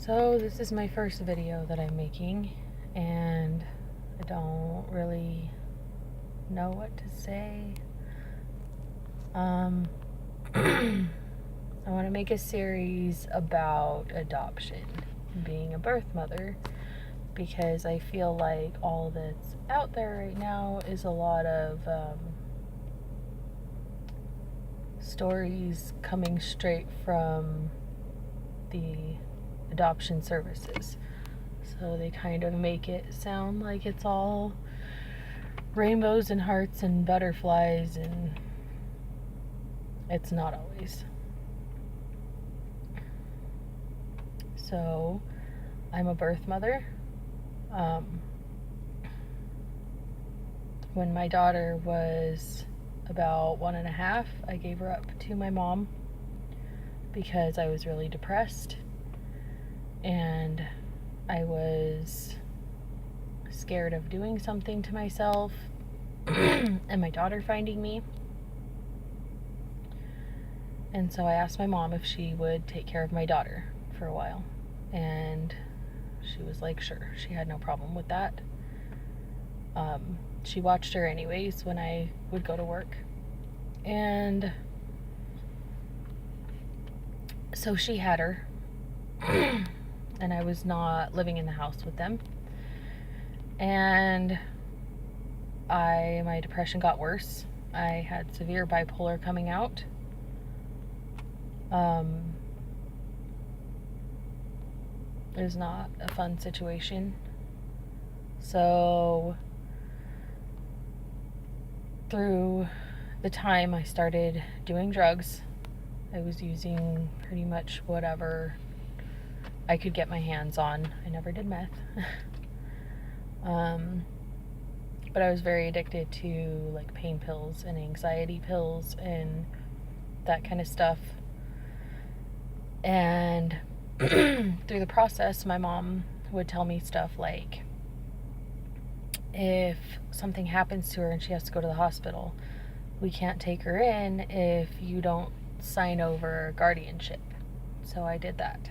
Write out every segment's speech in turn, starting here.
So this is my first video that I'm making, and I don't really know what to say. I want to make a series about adoption, being a birth mother, because I feel like all that's out there right now is a lot of stories coming straight from the adoption services. So they kind of make it sound like it's all rainbows and hearts and butterflies, and it's not always. So I'm a birth mother. When my daughter was about 1.5, I gave her up to my mom because I was really depressed and I was scared of doing something to myself and my daughter finding me. And so I asked my mom if she would take care of my daughter for a while, and she was like, sure. She had no problem with that. She watched her anyways when I would go to work, and so she had her and I was not living in the house with them, and my depression got worse. I had severe bipolar coming out. It was not a fun situation. So through the time I started doing drugs, I was using pretty much whatever I could get my hands on. I never did meth. But I was very addicted to like pain pills and anxiety pills and that kind of stuff. And through the process, my mom would tell me stuff like, if something happens to her and she has to go to the hospital, we can't take her in if you don't sign over guardianship. So I did that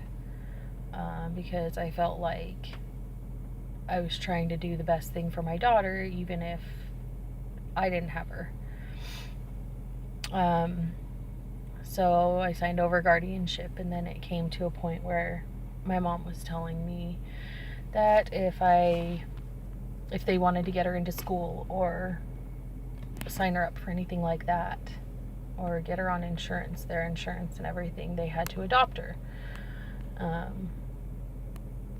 because I felt like I was trying to do the best thing for my daughter, even if I didn't have her. So I signed over guardianship, and then it came to a point where my mom was telling me that if they wanted to get her into school or sign her up for anything like that, or get her on insurance, their insurance and everything, they had to adopt her.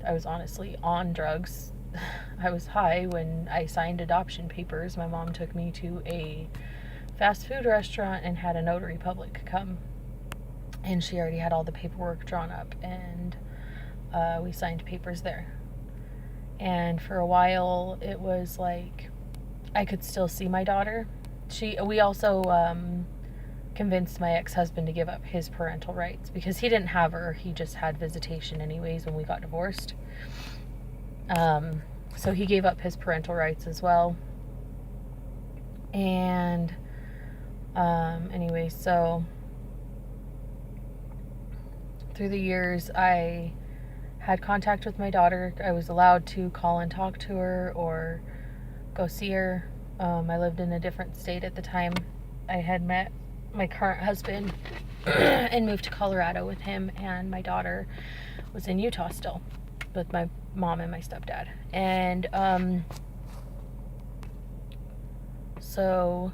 I was honestly on drugs. I was high when I signed adoption papers. My mom took me to a fast food restaurant and had a notary public come, and she already had all the paperwork drawn up, and we signed papers there. And for a while it was like I could still see my daughter. We also convinced my ex-husband to give up his parental rights because he didn't have her. He just had visitation anyways when we got divorced. So he gave up his parental rights as well. And anyway, so through the years I had contact with my daughter. I was allowed to call and talk to her or go see her. I lived in a different state at the time. I had met my current husband and moved to Colorado with him, and my daughter was in Utah still with my mom and my stepdad. And so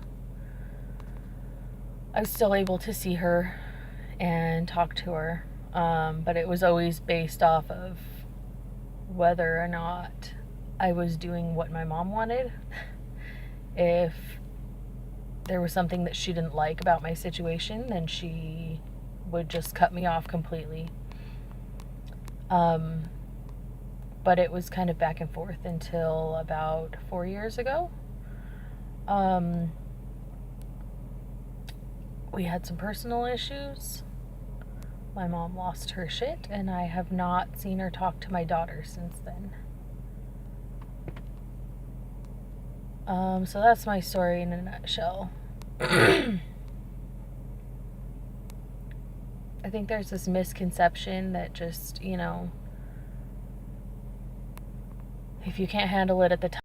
I was still able to see her and talk to her, but it was always based off of whether or not I was doing what my mom wanted. If there was something that she didn't like about my situation, then she would just cut me off completely. But it was kind of back and forth until about 4 years ago. We had some personal issues. My mom lost her shit, and I have not seen her talk to my daughter since then. So that's my story in a nutshell. I think there's this misconception that just, if you can't handle it at the time,